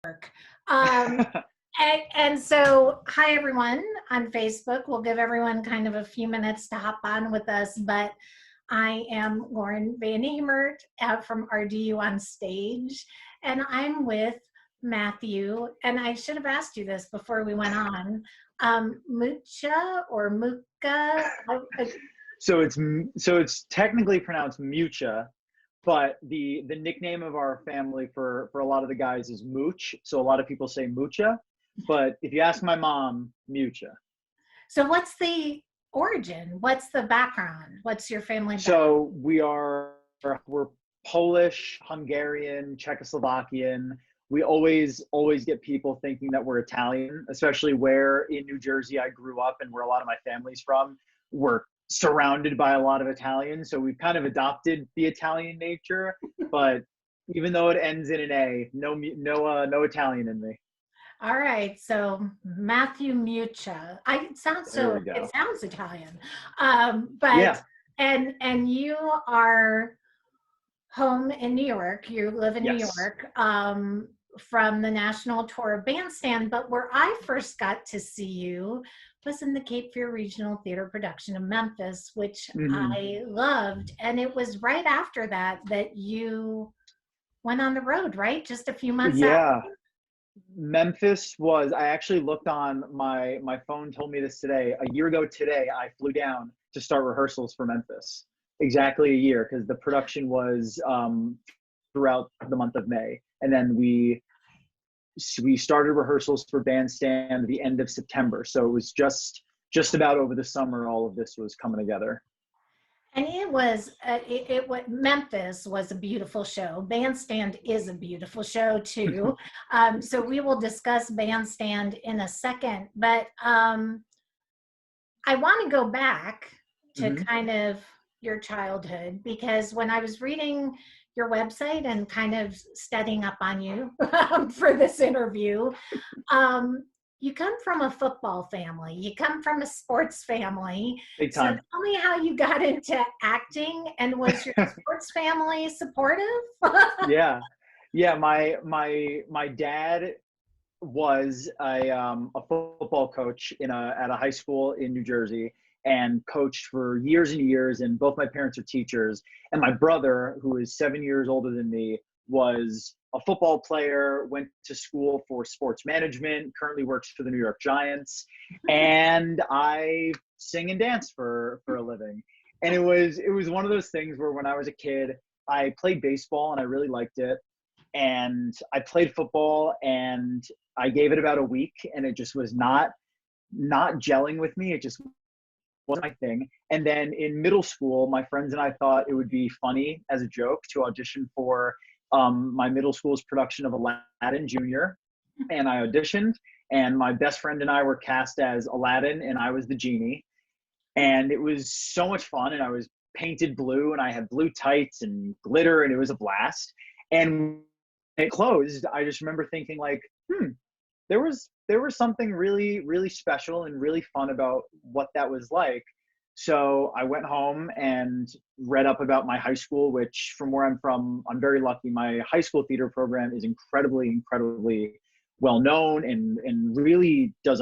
Um, and so, hi everyone on Facebook. We'll give everyone kind of a few minutes to hop on with us, but I am Lauren Van Emert from RDU on Stage, and I'm with Matthew. And I should have asked you this before we went on. Mucha or Mucha? So it's technically pronounced Mucha, but the nickname of our family for a lot of the guys is Mooch. So a lot of people say Mucha, but if you ask my mom, Mucha. So what's the origin? What's the background? What's your family background? So we're Polish, Hungarian, Czechoslovakian. We always get people thinking that we're Italian, especially where in New Jersey I grew up and where a lot of my family's from. We're surrounded by a lot of Italians, so we've kind of adopted the Italian nature. But even though it ends in an A, no Italian in me. All right, so Matthew Mucha. It sounds Italian. But Yeah. and you are home in New York. You live in New Yes. York from the national tour of Bandstand. But where I first got to see you was in the Cape Fear Regional Theater production of Memphis, which I loved. And it was right after that you went on the road, right? Just a few months Yeah. after. Memphis was, I actually looked on my phone, told me this today. A year ago today, I flew down to start rehearsals for Memphis. Exactly a year, because the production was throughout the month of May. And then we started rehearsals for Bandstand the end of September. So it was just about over the summer, all of this was coming together. And it was Memphis was a beautiful show. Bandstand is a beautiful show too. So we will discuss Bandstand in a second, but I want to go back to kind of your childhood, because when I was reading your website and kind of studying up on you for this interview, you come from a football family. You come from a sports family. Big So time. tell me how you got into acting, and was your sports family supportive? Yeah. My dad was a football coach at a high school in New Jersey, and coached for years and years. And both my parents are teachers. And my brother, who is 7 years older than me, was a football player, went to school for sports management, currently works for the New York Giants. And I sing and dance for a living. And it was one of those things where when I was a kid, I played baseball and I really liked it. And I played football and I gave it about a week, and it just was not gelling with me. It just wasn't my thing. And then in middle school, my friends and I thought it would be funny as a joke to audition for my middle school's production of Aladdin Jr. And I auditioned, and my best friend and I were cast as Aladdin, and I was the genie. And it was so much fun, and I was painted blue, and I had blue tights and glitter, and it was a blast. And it closed, I just remember thinking like, there was something really, really special and really fun about what that was like. So I went home and read up about my high school, which from where I'm from, I'm very lucky. My high school theater program is incredibly well known and really does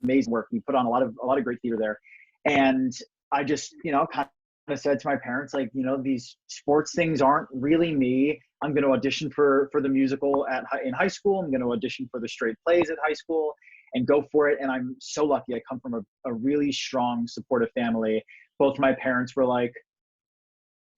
amazing work. We put on a lot of great theater there. And I just, kind of said to my parents, like, these sports things aren't really me. I'm going to audition for the musical in high school. I'm going to audition for the straight plays at high school and go for it. And I'm so lucky. I come from a really strong, supportive family. Both my parents were like,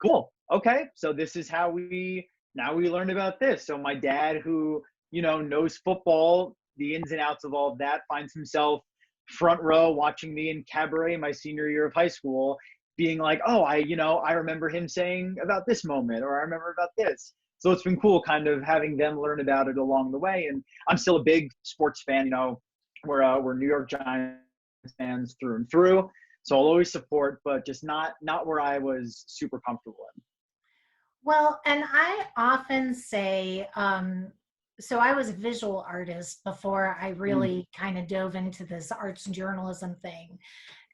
cool. Okay. So this is how we learned about this. So my dad, who, knows football, the ins and outs of all of that, finds himself front row watching me in Cabaret my senior year of high school, being like, oh, I remember him saying about this moment, or I remember about this. So it's been cool kind of having them learn about it along the way. And I'm still a big sports fan. We're New York Giants fans through and through. So I'll always support, but just not where I was super comfortable in. Well, and I often say, so I was a visual artist before I really kind of dove into this arts and journalism thing.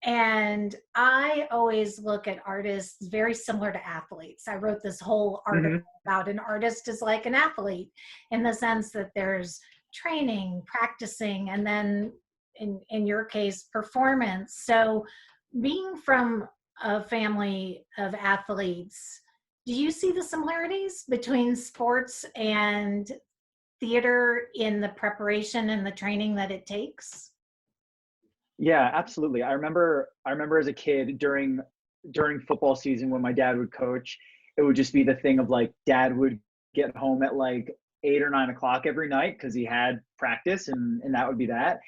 And I always look at artists very similar to athletes. I wrote this whole article Hmm. about an artist is like an athlete in the sense that there's training, practicing, and then in your case, performance. So being from a family of athletes, do you see the similarities between sports and theater in the preparation and the training that it takes? Yeah, absolutely. I remember as a kid during football season when my dad would coach, it would just be the thing of like dad would get home at like 8 or 9 o'clock every night because he had practice and that would be that.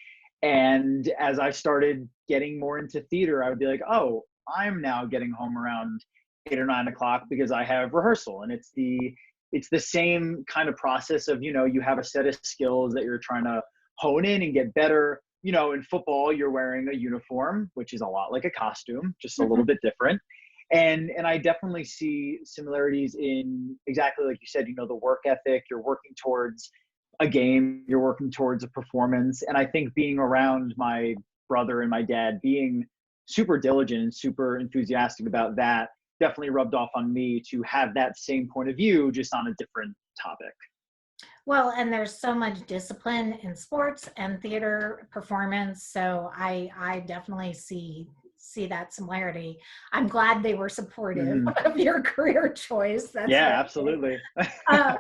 And as I started getting more into theater, I would be like, oh, I'm now getting home around 8 or 9 o'clock because I have rehearsal. And it's the same kind of process of, you have a set of skills that you're trying to hone in and get better. In football, you're wearing a uniform, which is a lot like a costume, just a little bit different. And I definitely see similarities in exactly like you said, the work ethic, you're working towards a game, you're working towards a performance. And I think being around my brother and my dad being super diligent and super enthusiastic about that definitely rubbed off on me to have that same point of view, just on a different topic. Well, and there's so much discipline in sports and theater performance, so I definitely see that similarity. I'm glad they were supportive Hmm. of your career choice. That's very Yeah, good. absolutely. Uh,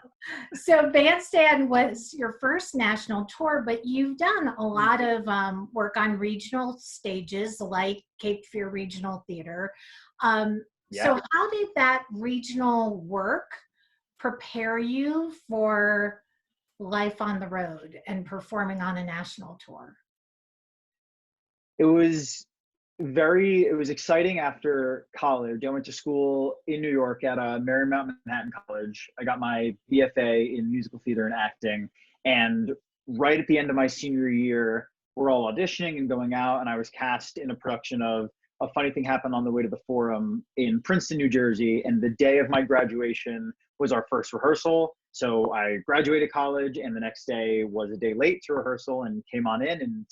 so Bandstand was your first national tour, but you've done a lot of work on regional stages like Cape Fear Regional Theater. Yeah. So how did that regional work prepare you for life on the road and performing on a national tour? It was exciting after college. I went to school in New York at Marymount Manhattan College. I got my BFA in musical theater and acting. And right at the end of my senior year, we're all auditioning and going out. And I was cast in a production of A Funny Thing Happened on the Way to the Forum in Princeton, New Jersey. And the day of my graduation was our first rehearsal. So I graduated college, and the next day was a day late to rehearsal and came on in and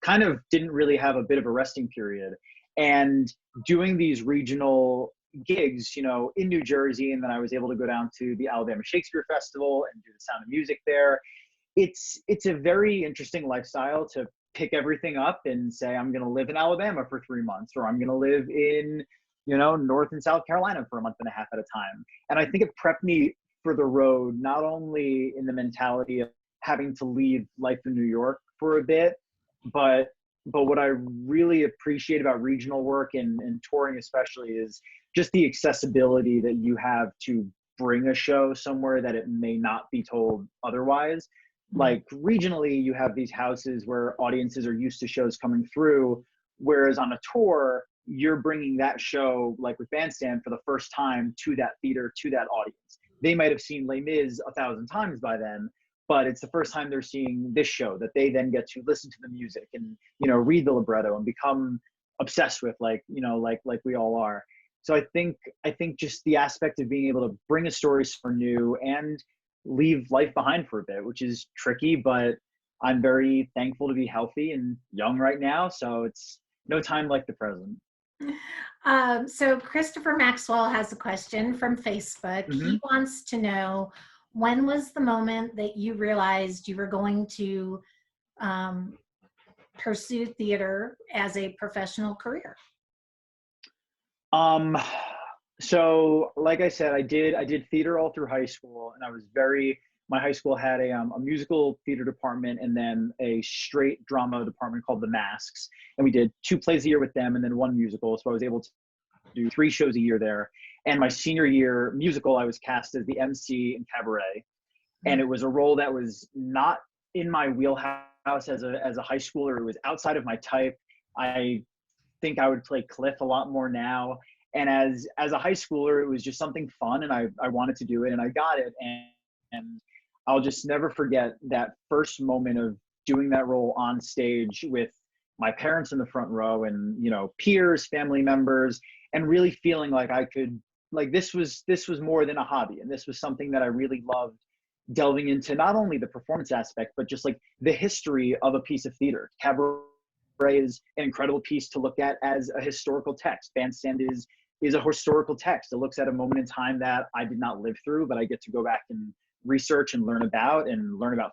kind of didn't really have a bit of a resting period. And doing these regional gigs, in New Jersey, and then I was able to go down to the Alabama Shakespeare Festival and do the Sound of Music there. It's a very interesting lifestyle to pick everything up and say, I'm going to live in Alabama for 3 months, or I'm going to live in, North and South Carolina for a month and a half at a time. And I think it prepped me for the road, not only in the mentality of having to leave life in New York for a bit, but what I really appreciate about regional work and touring especially is just the accessibility that you have to bring a show somewhere that it may not be told otherwise. Like regionally, you have these houses where audiences are used to shows coming through, whereas on a tour, you're bringing that show, like with Bandstand, for the first time to that theater, to that audience. They might have seen Les Mis 1,000 times by then, but it's the first time they're seeing this show that they then get to listen to the music and read the libretto and become obsessed with, like we all are. So I think just the aspect of being able to bring a story so new and leave life behind for a bit, which is tricky, but I'm very thankful to be healthy and young right now, so it's no time like the present. So Christopher Maxwell has a question from Facebook. Hmm. He wants to know, when was the moment that you realized you were going to um, pursue theater as a professional career? Um, so like I said, I did theater all through high school, and my high school had a musical theater department and then a straight drama department called the Masks, and we did 2 plays a year with them and then one musical. So I was able to do 3 shows a year there. And my senior year musical, I was cast as the MC in Cabaret, and it was a role that was not in my wheelhouse as a high schooler. It was outside of my type. I think I would play Cliff a lot more now. And as a high schooler, it was just something fun, and I wanted to do it, and I got it. And I'll just never forget that first moment of doing that role on stage with my parents in the front row and peers, family members, and really feeling like I could, like, this was more than a hobby, and this was something that I really loved delving into, not only the performance aspect but just like the history of a piece of theater. Cabaret is an incredible piece to look at as a historical text. Bandstand is a historical text. It looks at a moment in time that I did not live through, but I get to go back and research and learn about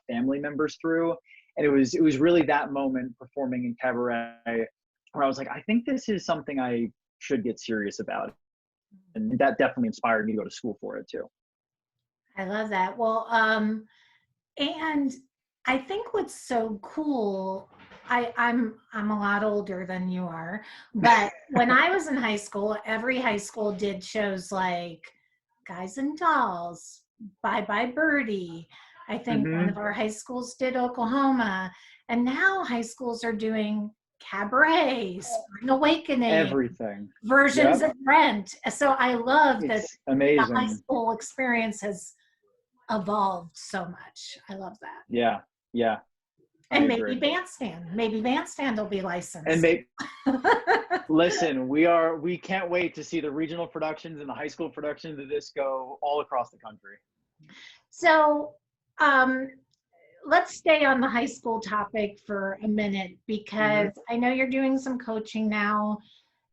family members through. And it was really that moment performing in cabaret where I was like, I think this is something I should get serious about. And that definitely inspired me to go to school for it too. I love that. Well, and I think what's so cool, I'm a lot older than you are, but when I was in high school, every high school did shows like Guys and Dolls, Bye Bye Birdie. I think one of our high schools did Oklahoma, and now high schools are doing Cabaret, Spring Awakening, Everything. versions of Rent. So I love that It's amazing. the high school experience has evolved so much. I love that. Yeah. And maybe Bandstand will be licensed. And listen, we can't wait to see the regional productions and the high school productions of this go all across the country. So let's stay on the high school topic for a minute, because I know you're doing some coaching now.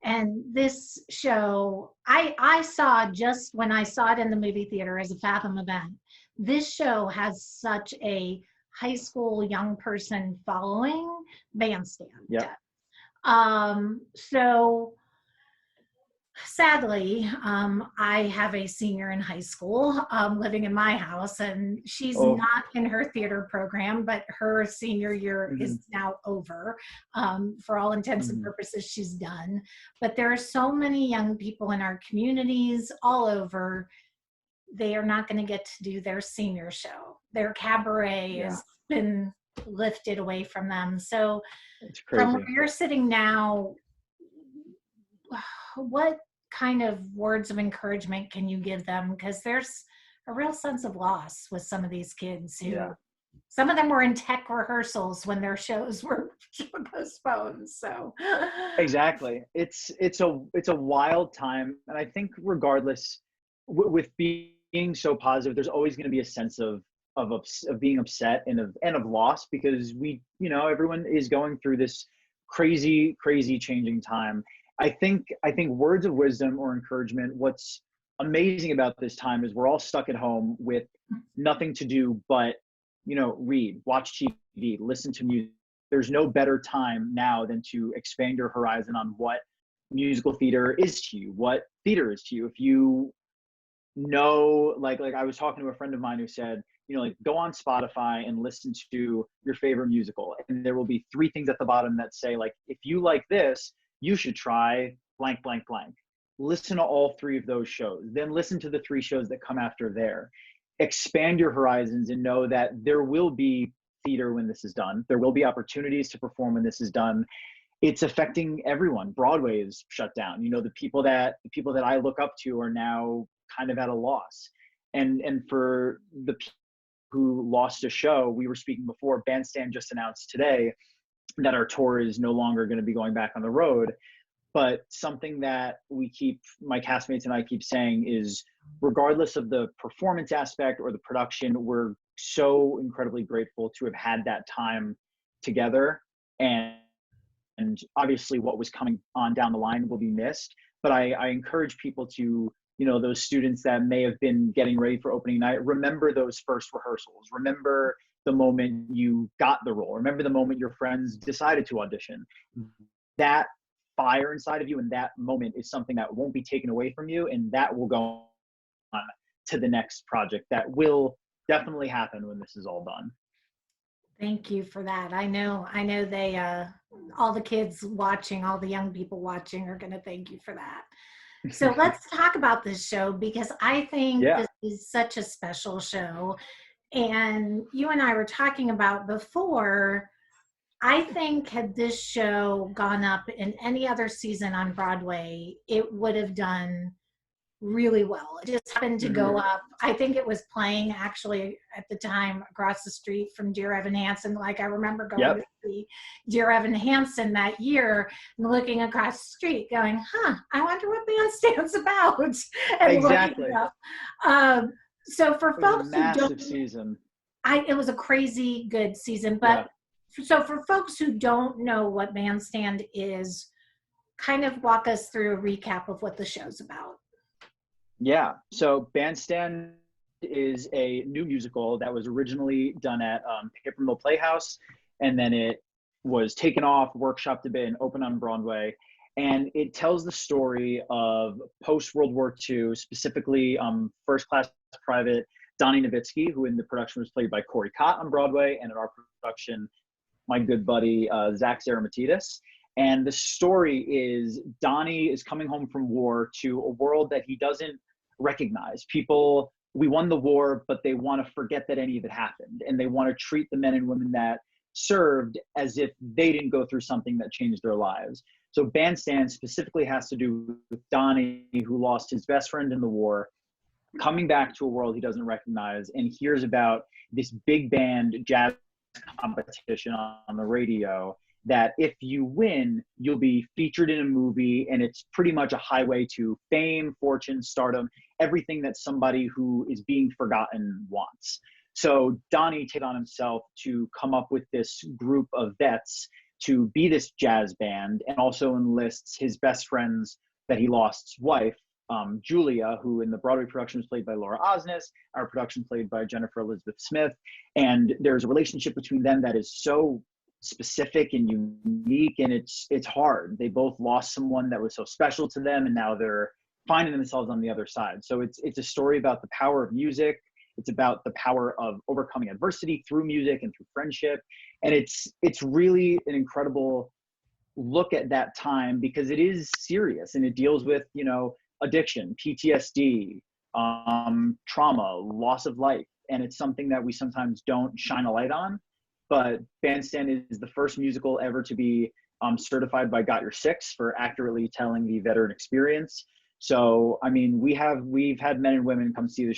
And this show, I saw, just when I saw it in the movie theater as a Fathom event, this show has such a high school young person following, Bandstand. Yeah. So sadly, I have a senior in high school living in my house, and she's not in her theater program, but her senior year is now over. For all intents and purposes, she's done. But there are so many young people in our communities all over. They are not going to get to do their senior show. Their cabaret has been lifted away from them. So from where you're sitting now, what kind of words of encouragement can you give them? Because there's a real sense of loss with some of these kids who, some of them were in tech rehearsals when their shows were postponed. So exactly, it's a wild time, and I think regardless, with being so positive, there's always going to be a sense of being upset and of loss, because everyone is going through this crazy changing time. I think words of wisdom or encouragement, what's amazing about this time is we're all stuck at home with nothing to do but, read, watch TV, listen to music. There's no better time now than to expand your horizon on what musical theater is to you, what theater is to you. If you know, like I was talking to a friend of mine who said, go on Spotify and listen to your favorite musical, and there will be 3 things at the bottom that say, like, if you like this, you should try blank, blank, blank. Listen to all 3 of those shows. Then listen to the 3 shows that come after there. Expand your horizons and know that there will be theater when this is done. There will be opportunities to perform when this is done. It's affecting everyone. Broadway is shut down. The people that I look up to are now kind of at a loss. And for the people who lost a show, we were speaking before, Bandstand just announced today that our tour is no longer going to be going back on the road. But something that my castmates and I keep saying is, regardless of the performance aspect or the production, we're so incredibly grateful to have had that time together. And obviously what was coming on down the line will be missed. But I encourage people to, those students that may have been getting ready for opening night, remember those first rehearsals. Remember the moment you got the role. Remember the moment your friends decided to audition. That fire inside of you in that moment is something that won't be taken away from you, and that will go on to the next project that will definitely happen when this is all done. Thank you for that. I know they, all the kids watching, all the young people watching are going to thank you for that. So let's talk about this show, because I think this is such a special show. And you and I were talking about before, I think had this show gone up in any other season on Broadway, it would have done really well. It just happened to go up. I think it was playing actually at the time across the street from Dear Evan Hansen. Like, I remember going to see Dear Evan Hansen that year and looking across the street going, I wonder what Bandstand's about. And exactly. So for folks who don't, season. it was a crazy good season, but So for folks who don't know what Bandstand is, kind of walk us through a recap of what the show's about. Yeah. So Bandstand is a new musical that was originally done at Paper Mill Playhouse, and then it was taken off, workshopped a bit, and opened on Broadway. And it tells the story of post World War II, specifically First Class Private Donnie Nowitzki, who in the production was played by Corey Cott on Broadway, and in our production, my good buddy Zach Zaramatidis. And the story is Donnie is coming home from war to a world that he doesn't recognize. People, we won the war, but they want to forget that any of it happened. And they want to treat the men and women that served as if they didn't go through something that changed their lives. So Bandstand specifically has to do with Donnie, who lost his best friend in the war, coming back to a world he doesn't recognize, and hears about this big band jazz competition on the radio that if you win, you'll be featured in a movie, and it's pretty much a highway to fame, fortune, stardom, everything that somebody who is being forgotten wants. So Donnie takes on himself to come up with this group of vets to be this jazz band, and also enlists his best friend's that he lost's wife, Julia, who in the Broadway production was played by Laura Osnes, our production played by Jennifer Elizabeth Smith. And there's a relationship between them that is so specific and unique, and it's hard. They both lost someone that was so special to them, and now they're finding themselves on the other side. So it's a story about the power of music. It's about the power of overcoming adversity through music and through friendship. And it's really an incredible look at that time, because it is serious and it deals with, you know, addiction, PTSD, trauma, loss of life. And it's something that we sometimes don't shine a light on. But Bandstand is the first musical ever to be certified by Got Your Six for accurately telling the veteran experience. So, I mean, we've had men and women come see the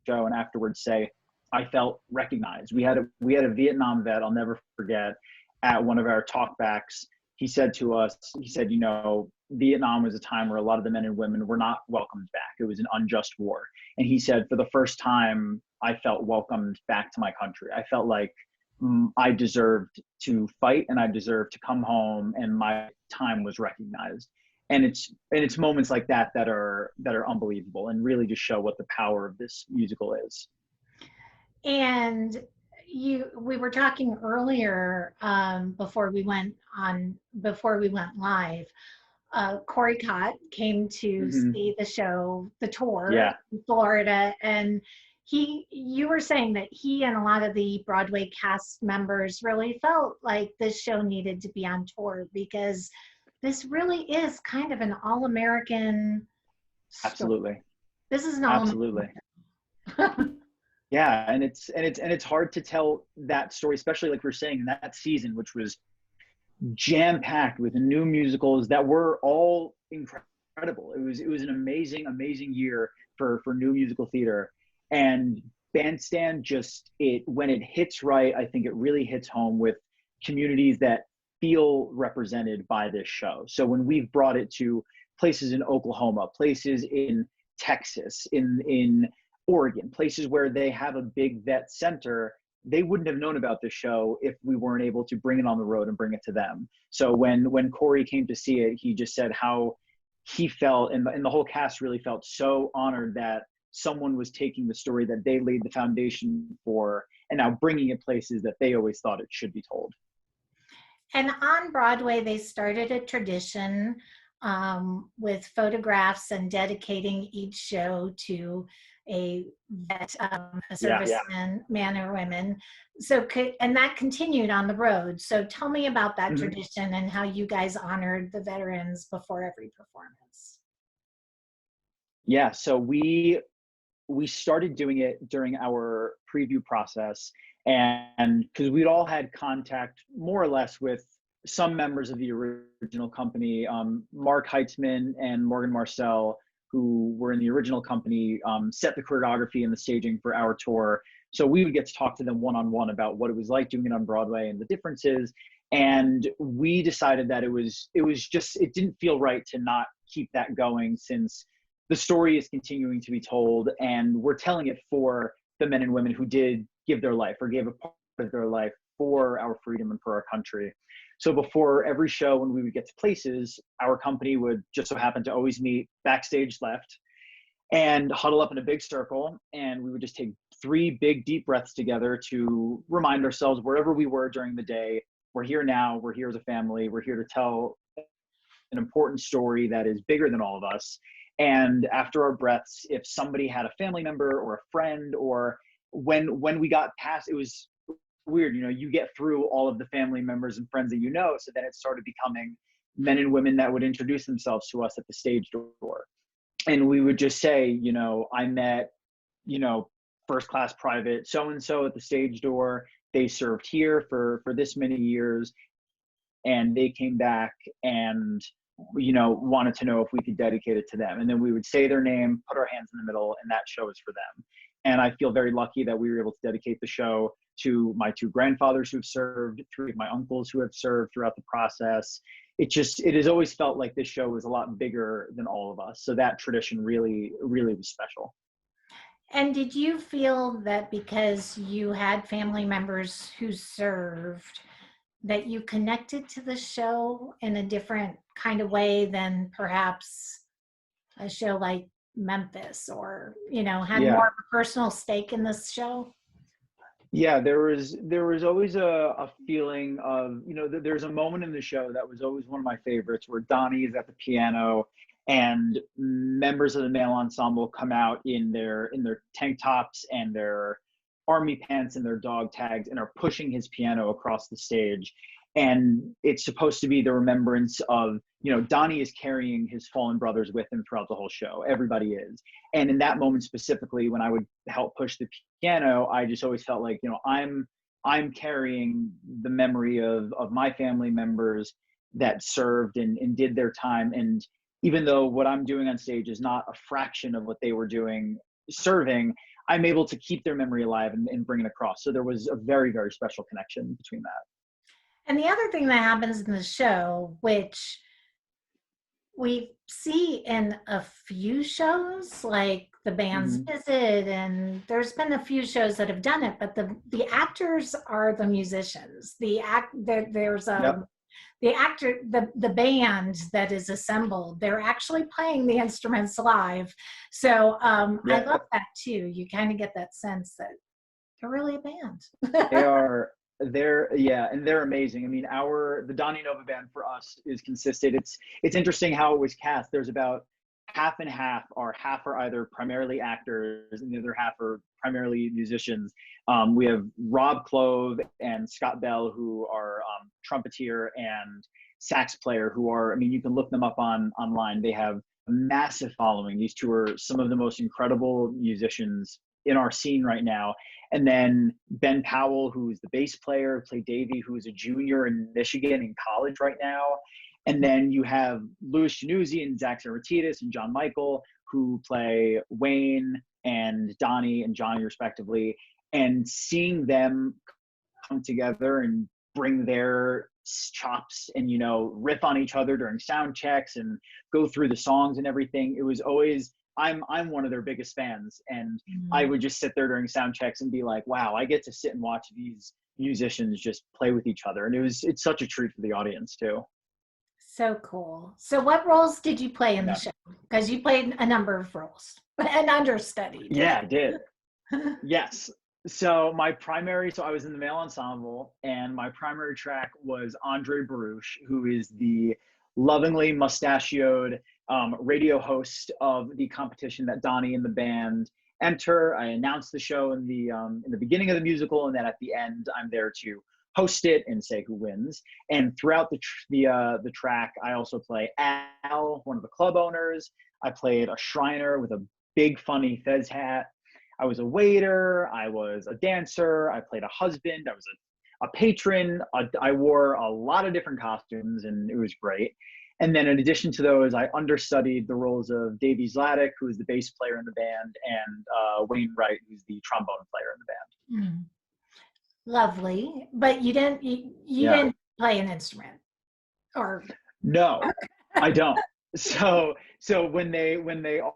show and afterwards say, I felt recognized. We had a Vietnam vet, I'll never forget, at one of our talkbacks. He said to us, you know, Vietnam was a time where a lot of the men and women were not welcomed back. It was an unjust war. And he said, for the first time, I felt welcomed back to my country. I felt like I deserved to fight, and I deserved to come home, and my time was recognized. And it's moments like that that are unbelievable, and really just show what the power of this musical is. And we were talking earlier, before we went live. Corey Cott came to see the show, the tour, in Florida, and you were saying that he and a lot of the Broadway cast members really felt like this show needed to be on tour, because this really is kind of an all-American story. Absolutely. This is an Absolutely. Yeah, and it's hard to tell that story, especially like we're saying in that season, which was jam-packed with new musicals that were all incredible. It was an amazing year for new musical theater. And Bandstand when it hits right, I think it really hits home with communities that feel represented by this show. So when we've brought it to places in Oklahoma, places in Texas, in Oregon, places where they have a big vet center, they wouldn't have known about this show if we weren't able to bring it on the road and bring it to them. So when Corey came to see it, he just said how he felt, and the whole cast really felt so honored that someone was taking the story that they laid the foundation for and now bringing it places that they always thought it should be told. And on Broadway, they started a tradition with photographs and dedicating each show to a vet, a serviceman, man or women. So, and that continued on the road. So tell me about that tradition and how you guys honored the veterans before every performance. Yeah, so we started doing it during our preview process, and because we'd all had contact more or less with some members of the original company, Mark Heitzman and Morgan Marcel, who were in the original company, set the choreography and the staging for our tour. So we would get to talk to them one-on-one about what it was like doing it on Broadway and the differences. And we decided that it didn't feel right to not keep that going, since the story is continuing to be told, and we're telling it for the men and women who did give their life or gave a part of their life for our freedom and for our country. So before every show, when we would get to places, our company would just so happen to always meet backstage left and huddle up in a big circle. And we would just take 3 big, deep breaths together to remind ourselves wherever we were during the day, we're here now, we're here as a family, we're here to tell an important story that is bigger than all of us. And after our breaths, if somebody had a family member or a friend, or when we got past, it was weird, you get through all of the family members and friends that so then it started becoming men and women that would introduce themselves to us at the stage door. And we would just say, I met, first class private so-and-so at the stage door. They served here for this many years, and they came back and wanted to know if we could dedicate it to them. And then we would say their name, put our hands in the middle, and that show is for them. And I feel very lucky that we were able to dedicate the show to my 2 grandfathers who've served, 3 of my uncles who have served throughout the process. It has always felt like this show was a lot bigger than all of us. So that tradition really, really was special. And did you feel that because you had family members who served, that you connected to the show in a different kind of way than perhaps a show like Memphis, or, had more of a personal stake in this show? Yeah, there was always a feeling of, there's a moment in the show that was always one of my favorites, where Donnie is at the piano and members of the male ensemble come out in their tank tops and their army pants and their dog tags and are pushing his piano across the stage. And it's supposed to be the remembrance of, Donnie is carrying his fallen brothers with him throughout the whole show. Everybody is. And in that moment specifically, when I would help push the piano, I just always felt like, I'm carrying the memory of my family members that served and did their time. And even though what I'm doing on stage is not a fraction of what they were doing serving, I'm able to keep their memory alive and bring it across. So there was a very, very special connection between that. And the other thing that happens in the show, which we see in a few shows, like the Band's Visit, and there's been a few shows that have done it, but the actors are the musicians. There's the actor, the band that is assembled, they're actually playing the instruments live. So I love that too. You kind of get that sense that they're really a band. And they're amazing. I mean, the Donnie Nova band for us is consistent. It's interesting how it was cast. There's about half and half, or half are either primarily actors and the other half are primarily musicians. We have Rob Clove and Scott Bell, who are trumpeter and sax player, who are, you can look them up online. They have a massive following. These 2 are some of the most incredible musicians in our scene right now. And then Ben Powell, who's the bass player, played Davey, who's a junior in Michigan in college right now. And then you have Louis Januzzi and Zach Saratidis and John Michael, who play Wayne and Donnie and Johnny respectively. And seeing them come together and bring their chops and, riff on each other during sound checks and go through the songs and everything, it was always, I'm one of their biggest fans, and I would just sit there during sound checks and be like, wow, I get to sit and watch these musicians just play with each other. And it's such a treat for the audience too. So cool. So what roles did you play in the show? Because you played a number of roles and understudied. Yeah, I did. Yes. So I was in the male ensemble, and my primary track was Andre Baruch, who is the lovingly mustachioed radio host of the competition that Donnie and the band enter. I announce the show in the beginning of the musical, and then at the end, I'm there to host it and say who wins. And throughout the track, I also play Al, one of the club owners. I played a Shriner with a big funny fez hat. I was a waiter. I was a dancer. I played a husband. I was a patron. I wore a lot of different costumes, and it was great. And then in addition to those, I understudied the roles of Davey Zlatic, who is the bass player in the band, and Wayne Wright, who's the trombone player in the band. Lovely. But you didn't play an instrument, or? No, I don't. So when they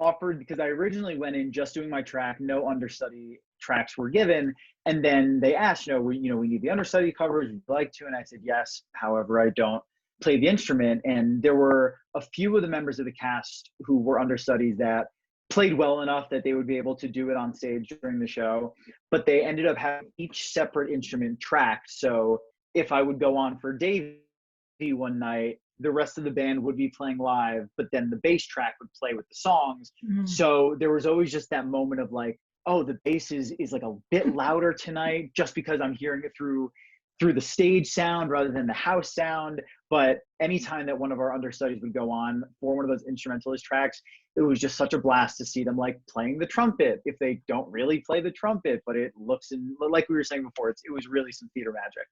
offered, because I originally went in just doing my track, no understudy, tracks were given. And then they asked, we need the understudy covers, would you like to? And I said, yes. However, I don't play the instrument. And there were a few of the members of the cast who were understudies that played well enough that they would be able to do it on stage during the show, but they ended up having each separate instrument tracked. So if I would go on for Davey one night, the rest of the band would be playing live, but then the bass track would play with the songs. Mm. So there was always just that moment of like, oh, the bass is like a bit louder tonight just because I'm hearing it through the stage sound rather than the house sound. But anytime that one of our understudies would go on for one of those instrumentalist tracks, it was just such a blast to see them like playing the trumpet if they don't really play the trumpet, but it looks, and like we were saying before, it was really some theater magic.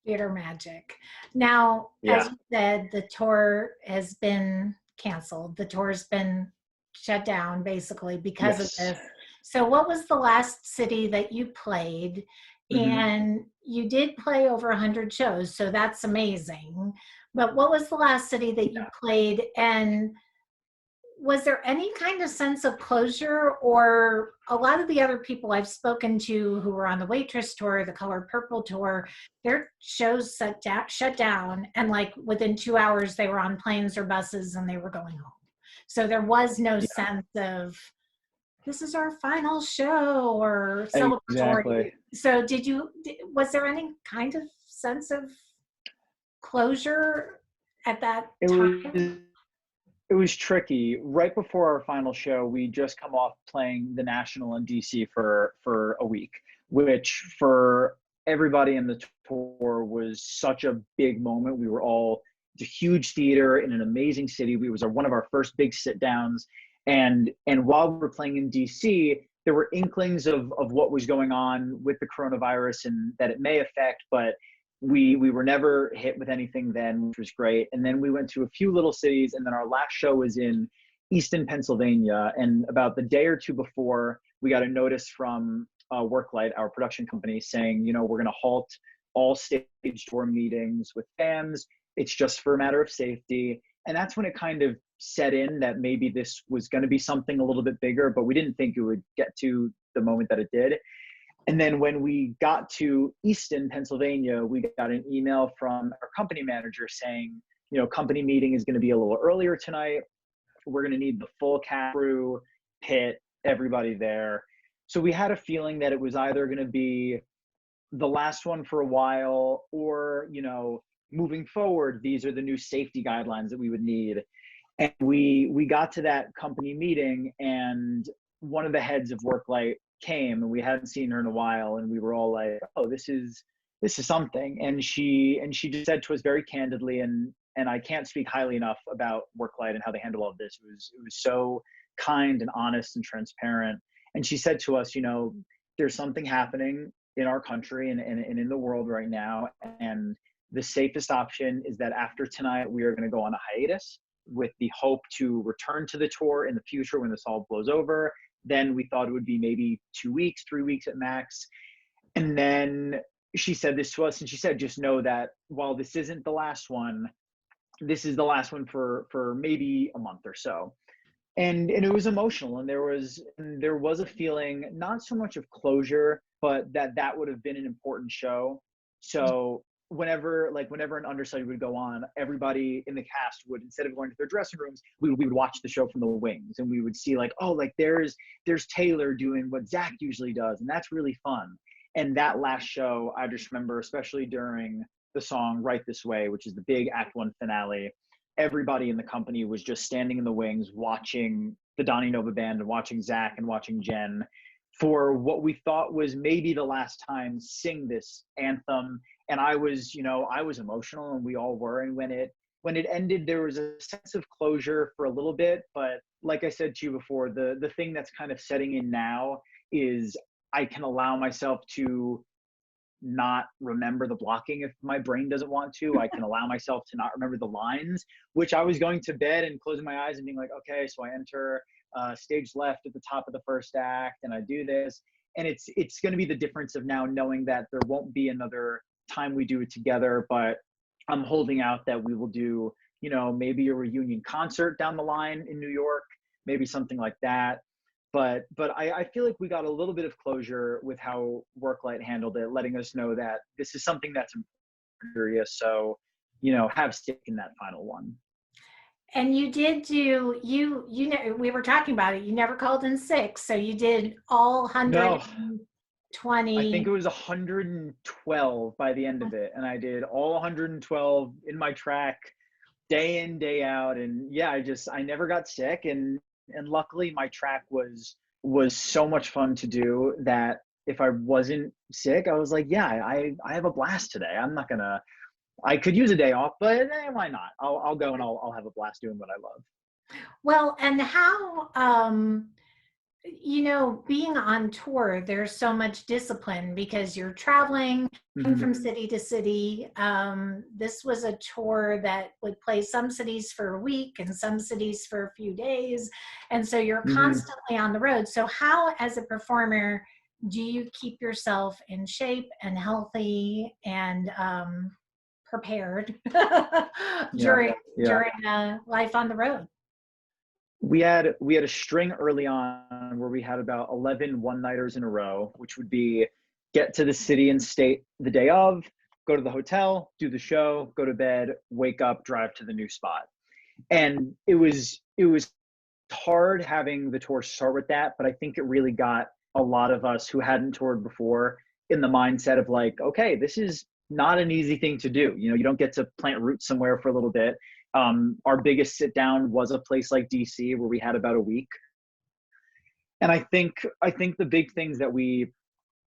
Theater magic. Now, Yeah. as you said, the tour has been canceled. The tour's been shut down basically because of this. So what was the last city that you played? And you did play over 100 shows, so that's amazing. But what was the last city that you played? And was there any kind of sense of closure? Or a lot of the other people I've spoken to who were on the Waitress tour, the Color Purple tour, their shows shut down, and like within 2 hours they were on planes or buses and they were going home. So there was no sense of, this is our final show or celebratory. Exactly. So was there any kind of sense of closure at that time? It was tricky. Right before our final show, we just come off playing the National in DC for a week, which for everybody in the tour was such a big moment. We were all, it's a huge theater in an amazing city. It was one of our first big sit downs. And while we were playing in DC, there were inklings of what was going on with the coronavirus and that it may affect, but we were never hit with anything then, which was great. And then we went to a few little cities, and then our last show was in Easton, Pennsylvania. And about the day or two before, we got a notice from Worklight, our production company, saying, we're going to halt all stage tour meetings with fans. It's just for a matter of safety. And that's when it kind of set in that maybe this was going to be something a little bit bigger, but we didn't think it would get to the moment that it did. And then when we got to Easton, Pennsylvania, we got an email from our company manager saying, company meeting is going to be a little earlier tonight. We're going to need the full cast, crew, pit, everybody there. So we had a feeling that it was either going to be the last one for a while, or, moving forward, these are the new safety guidelines that we would need. And we got to that company meeting, and one of the heads of Worklight came, and we hadn't seen her in a while, and we were all like, oh, this is something. And she just said to us very candidly, and I can't speak highly enough about Worklight and how they handle all of this. It was so kind and honest and transparent. And she said to us, there's something happening in our country and in the world right now, and the safest option is that after tonight, we are going to go on a hiatus with the hope to return to the tour in the future when this all blows over. Then we thought it would be maybe 2 weeks, 3 weeks at max. And then she said this to us, and she said, just know that while this isn't the last one, this is the last one for maybe a month or so. And it was emotional, and there was a feeling, not so much of closure, but that would have been an important show. So whenever an understudy would go on, everybody in the cast would, instead of going to their dressing rooms, we would watch the show from the wings, and we would see like, oh, like there's Taylor doing what Zach usually does, and that's really fun. And that last show, I just remember, especially during the song Right This Way, which is the big Act 1 finale, everybody in the company was just standing in the wings watching the Donny Nova band and watching Zach and watching Jen for what we thought was maybe the last time sing this anthem. And I was emotional, and we all were. And when it ended, there was a sense of closure for a little bit. But like I said to you before, the thing that's kind of setting in now is I can allow myself to not remember the blocking if my brain doesn't want to. I can allow myself to not remember the lines, which I was going to bed and closing my eyes and being like, okay, so I enter stage left at the top of the first act, and I do this. And it's going to be the difference of now knowing that there won't be another time we do it together, but I'm holding out that we will do, maybe a reunion concert down the line in New York, maybe something like that. but I feel like we got a little bit of closure with how Worklight handled it, letting us know that this is something that's serious. So, have stick in that final one. And you did do, you know, we were talking about it. You never called in sick. So you did all No, 120. I think it was 112 by the end of it. And I did all 112 in my track day in, day out. And yeah, I never got sick. And luckily my track was so much fun to do that if I wasn't sick, I was like, yeah, I have a blast today. I could use a day off, but why not? I'll go and I'll have a blast doing what I love. Well, and how, you know, being on tour, there's so much discipline because you're traveling Mhm. from city to city. This was a tour that would play some cities for a week and some cities for a few days. And so you're Mhm. constantly on the road. So, how, as a performer, do you keep yourself in shape and healthy and prepared Yeah. during Yeah. life on the road? We had a string early on where we had about 11 one-nighters in a row, which would be get to the city and state the day of, go to the hotel, do the show, go to bed, wake up, drive to the new spot. And it was hard having the tour start with that, but I think it really got a lot of us who hadn't toured before in the mindset of like, okay, this is not an easy thing to do. You don't get to plant roots somewhere for a little bit. Our biggest sit down was a place like DC where we had about a week. And I think the big things that we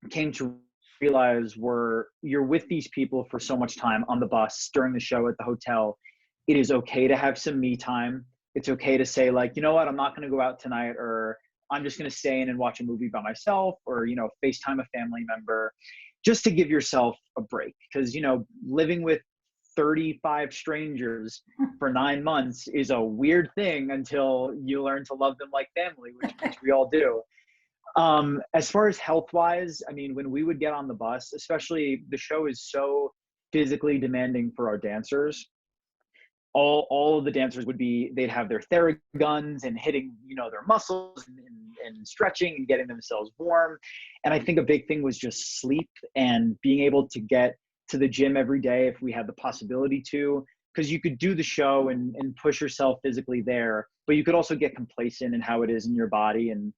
came to realize were you're with these people for so much time on the bus, during the show, at the hotel. It is okay to have some me time. It's okay to say, like, you know what, I'm not going to go out tonight, or I'm just going to stay in and watch a movie by myself, or, FaceTime a family member, just to give yourself a break. Because, living with 35 strangers for 9 months is a weird thing until you learn to love them like family, which we all do. As far as health wise, I mean, when we would get on the bus, especially, the show is so physically demanding for our dancers. All of the dancers they'd have their theraguns and hitting, their muscles, and stretching and getting themselves warm. And I think a big thing was just sleep and being able to get to the gym every day if we had the possibility to, because you could do the show and push yourself physically there, but you could also get complacent in how it is in your body. And,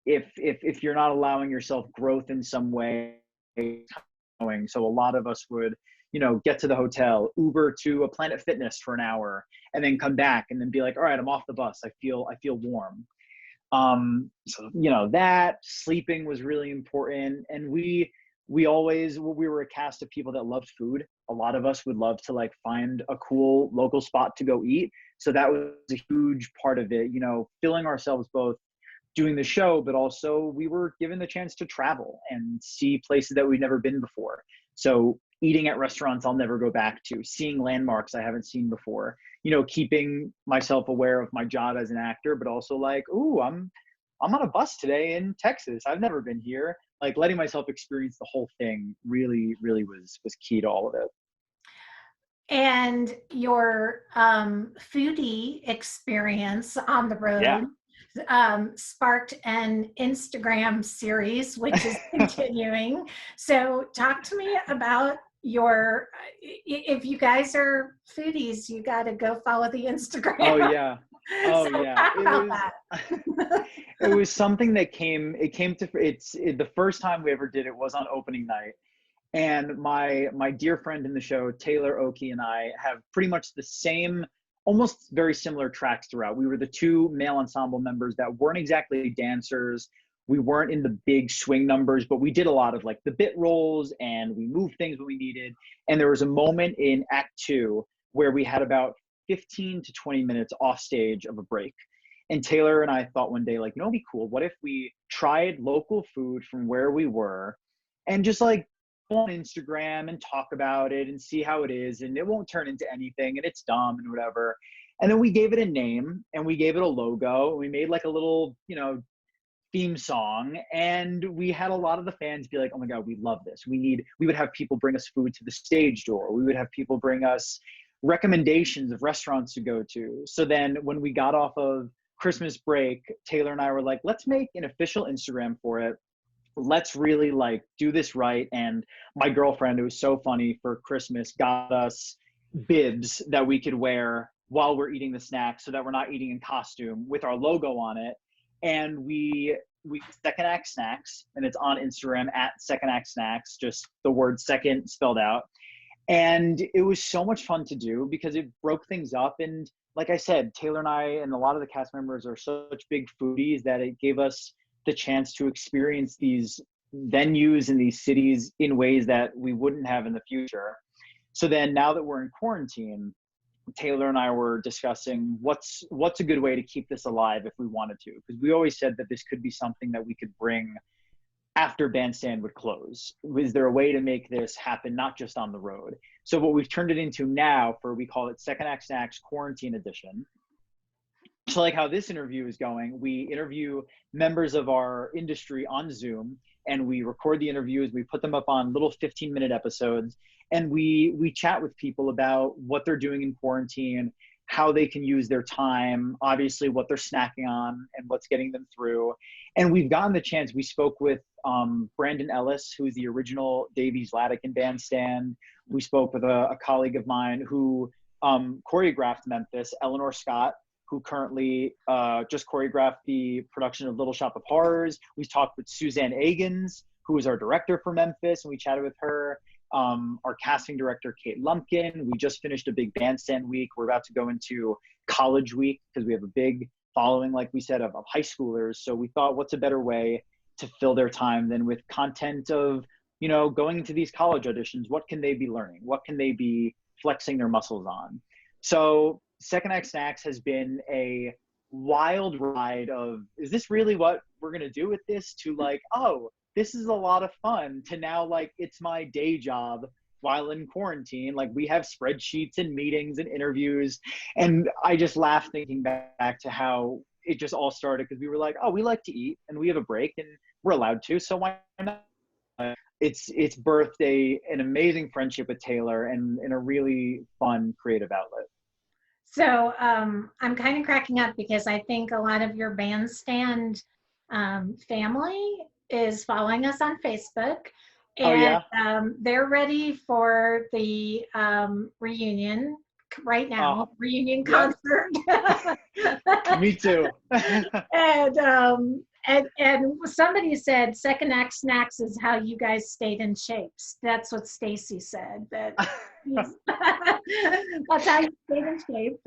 if you're not allowing yourself growth in some way, so a lot of us would, get to the hotel, Uber to a Planet Fitness for an hour, and then come back and then be like, all right, I'm off the bus. I feel warm. So, that sleeping was really important. And we were a cast of people that loved food. A lot of us would love to like find a cool local spot to go eat. So that was a huge part of it, filling ourselves both doing the show, but also we were given the chance to travel and see places that we've never been before. So eating at restaurants I'll never go back to, seeing landmarks I haven't seen before, keeping myself aware of my job as an actor, but also like, ooh, I'm on a bus today in Texas. I've never been here. Like, letting myself experience the whole thing really, really was key to all of it. And your foodie experience on the Yeah. road sparked an Instagram series, which is continuing. So, talk to me about if you guys are foodies, you got to go follow the Oh Instagram. yeah. Oh So, yeah. talk It about was that. it was something that came to the first time we ever did it was on opening night. And my dear friend in the show, Taylor Oki, and I have pretty much the same, almost very similar tracks throughout. We were the two male ensemble members that weren't exactly dancers. We weren't in the big swing numbers, but we did a lot of like the bit rolls and we moved things when we needed. And there was a moment in Act Two where we had about 15 to 20 minutes off stage of a break. And Taylor and I thought one day, like, it'd be cool. What if we tried local food from where we were and just like on Instagram and talk about it and see how it is, and it won't turn into anything and it's dumb and whatever. And then we gave it a name and we gave it a logo. And we made like a little, theme song, and we had a lot of the fans be like, oh my God, we love this. We would have people bring us food to the stage door. We would have people bring us recommendations of restaurants to go to. So then when we got off of Christmas break, Taylor and I were like, let's make an official Instagram for it. Let's really like do this right. And my girlfriend, who was so funny, for Christmas got us bibs that we could wear while we're eating the snacks so that we're not eating in costume, with our logo on it. And we Second Act Snacks, and it's on Instagram at Second Act Snacks, just the word second spelled out. And it was so much fun to do because it broke things up. And like I said, Taylor and I and a lot of the cast members are such big foodies that it gave us the chance to experience these venues in these cities in ways that we wouldn't have in the future. So then now that we're in quarantine, Taylor and I were discussing what's a good way to keep this alive if we wanted to, because we always said that this could be something that we could bring after Bandstand would close. Is there a way to make this happen, not just on the road? So what we've turned it into now, we call it Second Act Snacks Quarantine Edition. So like how this interview is going, we interview members of our industry on Zoom, and we record the interviews, we put them up on little 15-minute episodes, and we chat with people about what they're doing in quarantine, how they can use their time, obviously what they're snacking on and what's getting them through. And we've gotten the chance, we spoke with Brandon Ellis, who's the original Davies Laddick in Bandstand. We spoke with a colleague of mine who choreographed Memphis, Eleanor Scott, who currently just choreographed the production of Little Shop of Horrors. We talked with Suzanne Agins, who is our director for Memphis, and we chatted with her. Our casting director, Kate Lumpkin. We just finished a big Bandstand week. We're about to go into college week because we have a big following, like we said, of high schoolers. So we thought, what's a better way to fill their time than with content of, you know, going into these college auditions? What can they be learning? What can they be flexing their muscles on? So Second Act Snacks has been a wild ride of, is this really what we're going to do with this? To like, oh, this is a lot of fun, to now like, it's my day job while in quarantine. Like, we have spreadsheets and meetings and interviews. And I just laugh thinking back to how it just all started, because we were like, oh, we like to eat and we have a break and we're allowed to, so why not? It's birthed an amazing friendship with Taylor and a really fun creative outlet. So I'm kind of cracking up because I think a lot of your Bandstand family is following us on Facebook, and Oh, yeah? they're ready for the reunion right now, reunion Yep. concert. Me too. And somebody said Second Act Snacks is how you guys stayed in shape. That's what Stacy said. That's how you stayed in shape.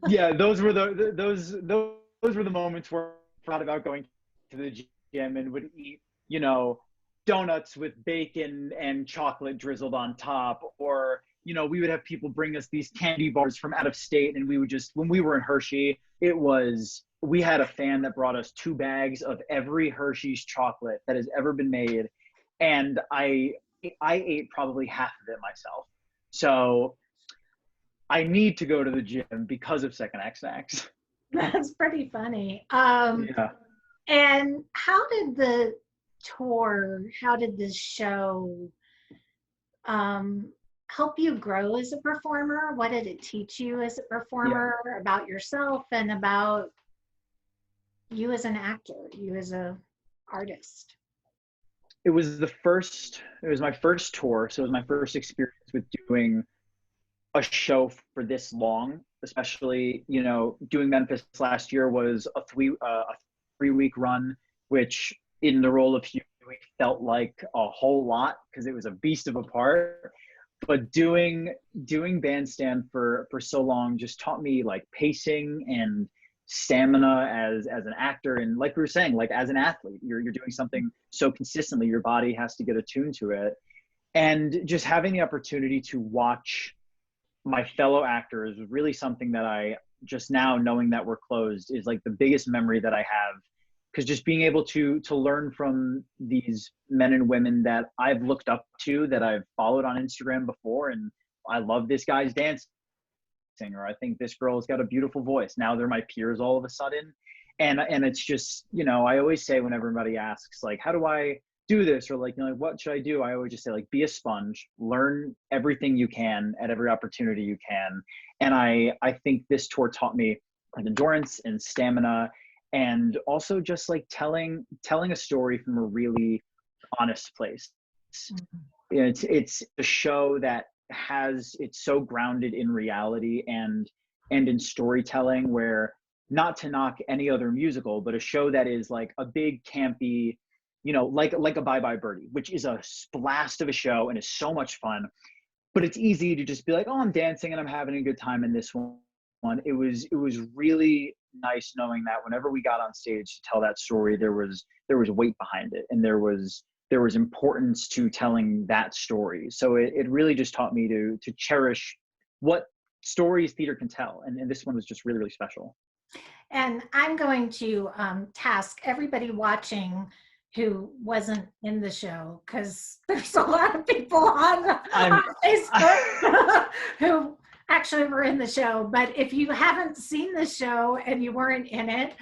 Yeah, those were the moments where I thought about going to the gym and would eat, you know, donuts with bacon and chocolate drizzled on top, or, you know, we would have people bring us these candy bars from out of state, and we would just, when we were in Hershey, we had a fan that brought us 2 bags of every Hershey's chocolate that has ever been made, and I ate probably half of it myself. So I need to go to the gym because of Second Act Snacks. That's pretty funny. Yeah. And how did the show help you grow as a performer? What did it teach you as a performer about yourself and about you as an actor, you as a artist? It was my first tour, so it was my first experience with doing a show for this long, especially, you know, doing Memphis last year was a 3-week run, which in the role of Huey felt like a whole lot because it was a beast of a part. But doing Bandstand for so long just taught me like pacing and stamina as an actor, and like we were saying, like as an athlete, you're doing something so consistently, your body has to get attuned to it. And just having the opportunity to watch my fellow actors was really something that I just, now knowing that we're closed, is like the biggest memory that I have, because just being able to learn from these men and women that I've looked up to, that I've followed on Instagram before, and I love this guy's dancing, or I think this girl's got a beautiful voice. Now they're my peers all of a sudden. And it's just, you know, I always say when everybody asks, like, how do I do this? Or like, you know, like, what should I do? I always just say, like, be a sponge, learn everything you can at every opportunity you can. And I think this tour taught me like endurance and stamina, and also just like telling a story from a really honest place. It's a show that it's so grounded in reality and in storytelling, where, not to knock any other musical, but a show that is like a big campy, like a Bye Bye Birdie, which is a blast of a show and is so much fun. But it's easy to just be like, oh, I'm dancing and I'm having a good time in this one. It was really nice knowing that whenever we got on stage to tell that story, there was weight behind it, and there was importance to telling that story. So it really just taught me to cherish what stories theater can tell, and this one was just really, really special. And I'm going to task everybody watching who wasn't in the show, because there's a lot of people on Facebook who actually were in the show. But if you haven't seen the show and you weren't in it,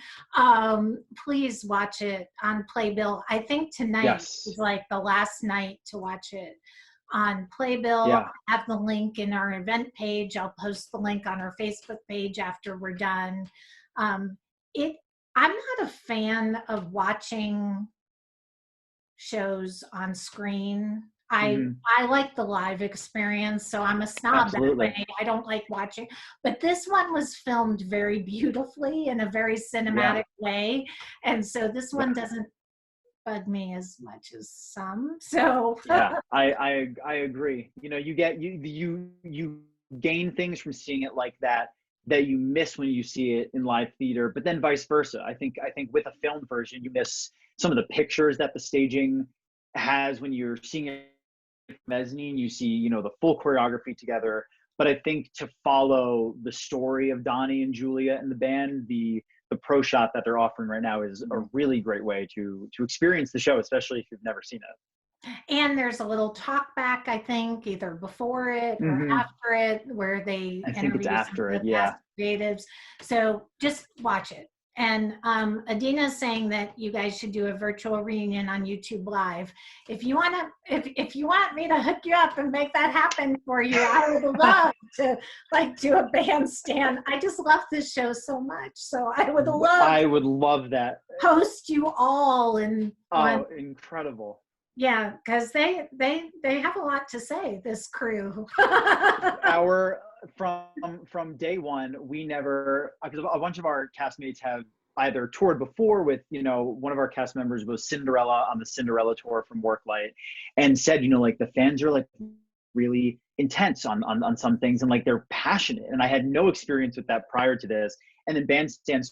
please watch it on Playbill. I think tonight Yes. is like the last night to watch it on Playbill. Yeah. I have the link in our event page. I'll post the link on our Facebook page after we're done. I'm not a fan of watching shows on screen. I like the live experience, so I'm a snob that way. I don't like watching, but this one was filmed very beautifully in a very cinematic way, and so this one doesn't bug me as much as some. So yeah, I agree. You gain things from seeing it like that you miss when you see it in live theater, but then vice versa. I think with a film version, you miss some of the pictures that the staging has when you're seeing it mezzanine. You see, the full choreography together. But I think to follow the story of Donnie and Julia and the band, the pro shot that they're offering right now is a really great way to experience the show, especially if you've never seen it. And there's a little talk back, I think, either before it or after it, where they interview some of the past creatives. So just watch it. And Adina's saying that you guys should do a virtual reunion on YouTube Live. If you want me to hook you up and make that happen for you, I would love to do a bandstand. I just love this show so much. So I would love that. Host you all in incredible. Yeah, because they have a lot to say, this crew. From day one, we never, because a bunch of our castmates have either toured before with, one of our cast members was Cinderella on the Cinderella tour from Worklight, and said, the fans are really intense on some things, and they're passionate. And I had no experience with that prior to this. And then Bandstand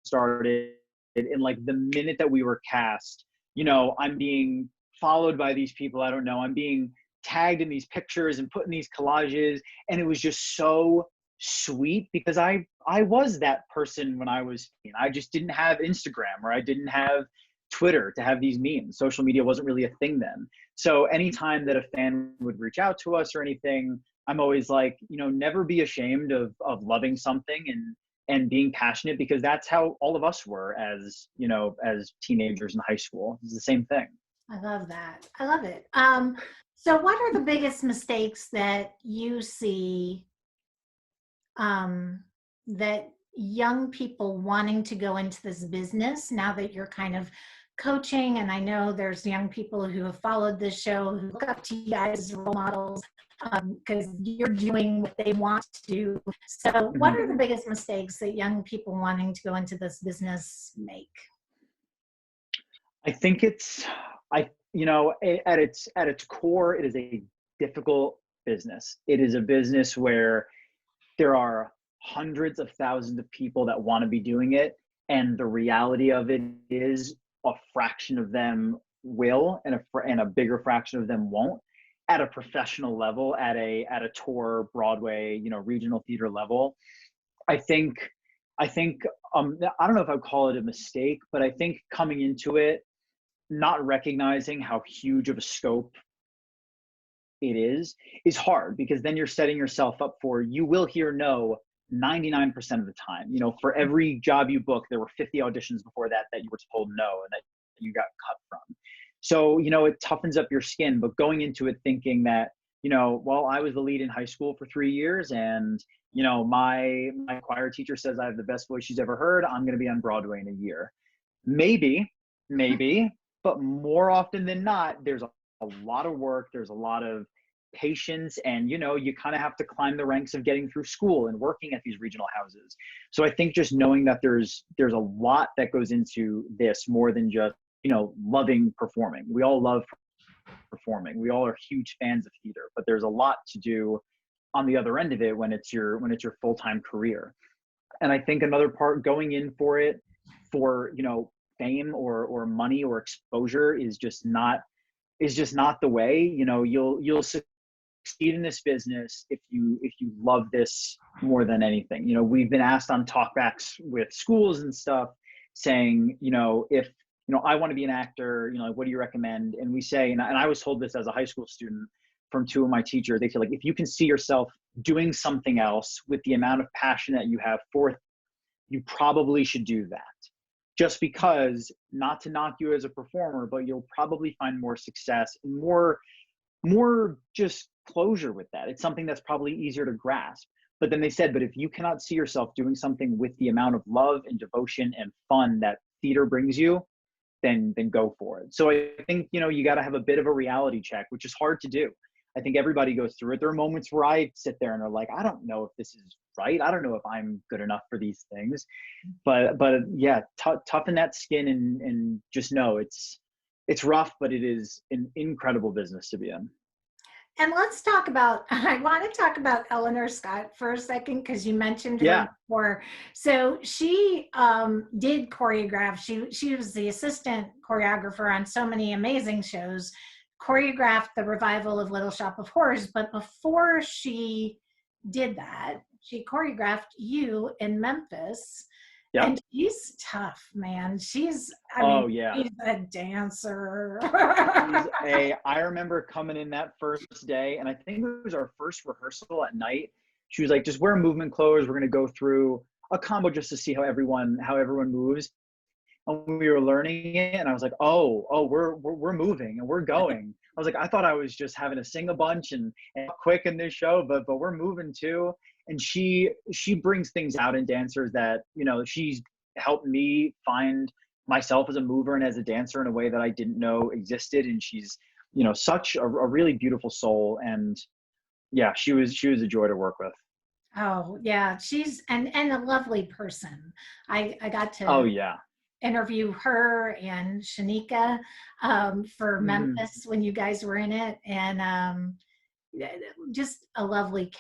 started, and the minute that we were cast, I'm being followed by these people. I don't know. I'm being tagged in these pictures and put in these collages. And it was just so sweet, because I was that person when I was, I just didn't have Instagram, or I didn't have Twitter to have these memes. Social media wasn't really a thing then. So anytime that a fan would reach out to us or anything, I'm always like, never be ashamed of loving something and being passionate, because that's how all of us were as teenagers in high school. It's the same thing. I love that. I love it. So what are the biggest mistakes that you see that young people wanting to go into this business, now that you're kind of coaching? And I know there's young people who have followed this show who look up to you guys as role models, because you're doing what they want to do. So what are the biggest mistakes that young people wanting to go into this business make? I think at its core, it is a difficult business. It is a business where there are hundreds of thousands of people that want to be doing it, and the reality of it is a fraction of them will, and a bigger fraction of them won't. At a professional level, at a tour, Broadway, regional theater level, I think I don't know if I'd call it a mistake, but I think coming into it, not recognizing how huge of a scope it is hard, because then you're setting yourself up for, you will hear no 99% of the time. For every job you book, there were 50 auditions before that you were told no and that you got cut from. So, it toughens up your skin, but going into it thinking that well, I was the lead in high school for 3 years, and my choir teacher says I have the best voice she's ever heard. I'm going to be on Broadway in a year. Maybe, maybe, but more often than not, there's a lot of work. There's a lot of patience, and you kind of have to climb the ranks of getting through school and working at these regional houses. So I think just knowing that there's a lot that goes into this, more than just loving performing. We all love performing. We all are huge fans of theater, but there's a lot to do on the other end of it when it's your full-time career. And I think another part, going in for it for fame or money or exposure, is just not the way. You'll succeed in this business if you love this more than anything. We've been asked on talkbacks with schools and stuff, saying, if I want to be an actor, like, what do you recommend? And we say, and I was told this as a high school student from two of my teachers, they feel like, if you can see yourself doing something else with the amount of passion that you have for it, you probably should do that. Just because, not to knock you as a performer, but you'll probably find more success and more just closure with that. It's something that's probably easier to grasp. But then they said, but if you cannot see yourself doing something with the amount of love and devotion and fun that theater brings you, then go for it. So I think, you got to have a bit of a reality check, which is hard to do. I think everybody goes through it. There are moments where I sit there and are like, I don't know if this is right. I don't know if I'm good enough for these things. But yeah, toughen that skin and just know it's rough, but it is an incredible business to be in. And let's talk about, I want to talk about Eleanor Scott for a second, because you mentioned her before. So she did choreograph. She was the assistant choreographer on so many amazing shows, choreographed the revival of Little Shop of Horrors. But before she did that, she choreographed you in Memphis. Yep. And she's tough, man. She's a dancer. I remember coming in that first day, and I think it was our first rehearsal at night. She was like, just wear movement clothes. We're going to go through a combo just to see how everyone moves. And we were learning it, and I was like, oh, we're moving and we're going. I was like, I thought I was just having to sing a bunch and quick in this show, but we're moving too. And she brings things out in dancers that, she's helped me find myself as a mover and as a dancer in a way that I didn't know existed. And she's, such a really beautiful soul. And yeah, she was a joy to work with. Oh yeah. She's, and a lovely person. I got to interview her and Shanika for Memphis when you guys were in it. And just also a lovely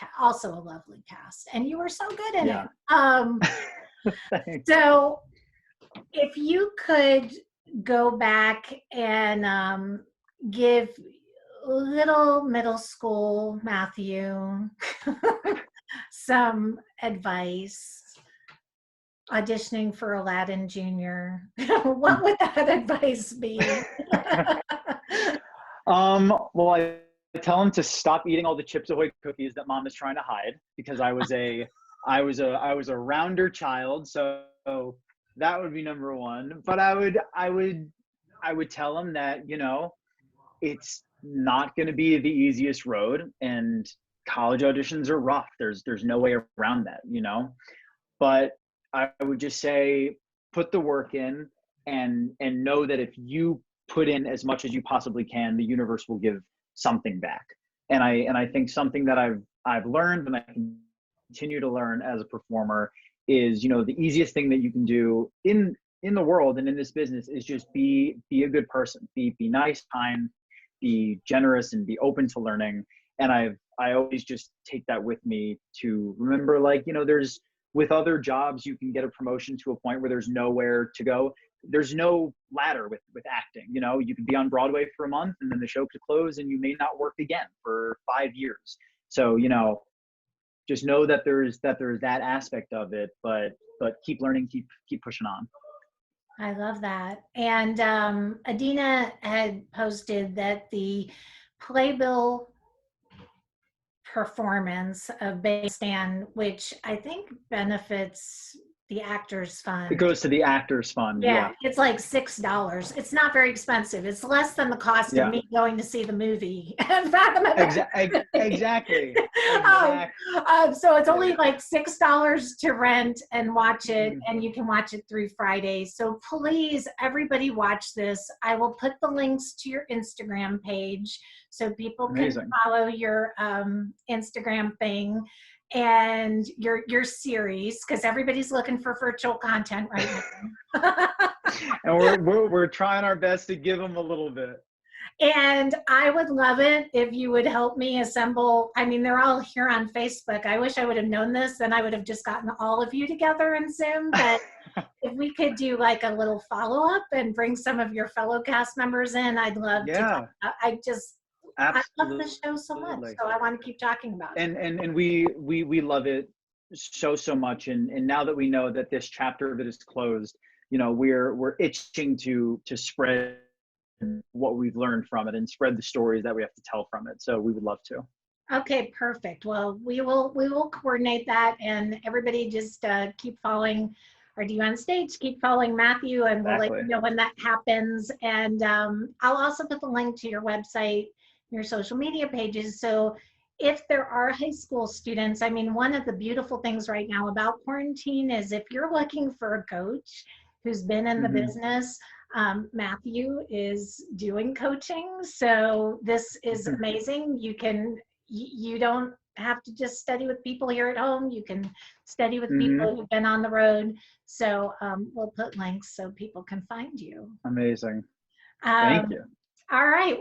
cast, and you were so good in it. So if you could go back and give little middle school Matthew some advice auditioning for Aladdin Jr., what would that advice be? Well, I tell him to stop eating all the Chips Ahoy cookies that mom is trying to hide, because I was a rounder child, so that would be number one. But I would tell him that, it's not going to be the easiest road, and college auditions are rough. There's no way around that, But I would just say, put the work in, and know that if you put in as much as you possibly can, the universe will give something back. And I think something that I've learned, and I continue to learn as a performer, is, the easiest thing that you can do in the world and in this business is just be a good person, be nice, kind, be generous, and be open to learning. And I always just take that with me to remember, like, there's, with other jobs, you can get a promotion to a point where there's nowhere to go. There's no ladder with acting. You could be on Broadway for a month, and then the show could close, and you may not work again for 5 years. So, just know that there's that aspect of it, but keep learning, keep pushing on. I love that. And Adina had posted that the playbill performance of BANDSTAND, which I think benefits the Actors It Fund. goes to the Actors Fund. Yeah, Yeah. it's like $6. It's not very expensive. It's less than the cost of Yeah. me going to see the movie. Fathom Exactly. um, Exactly. so it's only like $6 to rent and watch it, Mhm. and you can watch it through Friday. So please, everybody, watch this. I will put the links to your Instagram page so people can Amazing. follow your Instagram thing and your series, because everybody's looking for virtual content right now. And we're trying our best to give them a little bit. And I would love it if you would help me assemble. I mean, they're all here on Facebook. I wish I would have known this, then I would have just gotten all of you together in Zoom. But if we could do like a little follow up and bring some of your fellow cast members in, I'd love to talk. Yeah, I love the absolutely. show so much, so I want to keep talking about it. And we love it so much. And now that we know that this chapter of it is closed, we're itching to spread what we've learned from it and spread the stories that we have to tell from it. So we would love to. Okay, perfect. Well, we will coordinate that, and everybody just keep following our Do on Stage, keep following Matthew, and we'll let Exactly. you know when that happens. And I'll also put the link to your website, your social media pages. So if there are high school students, I mean, one of the beautiful things right now about quarantine is if you're looking for a coach who's been in the Hmm. business, Matthew is doing coaching. So this is amazing. You don't have to just study with people here at home. You can study with Hmm. people who've been on the road. So we'll put links so people can find you. Amazing. Thank Um, you. all right.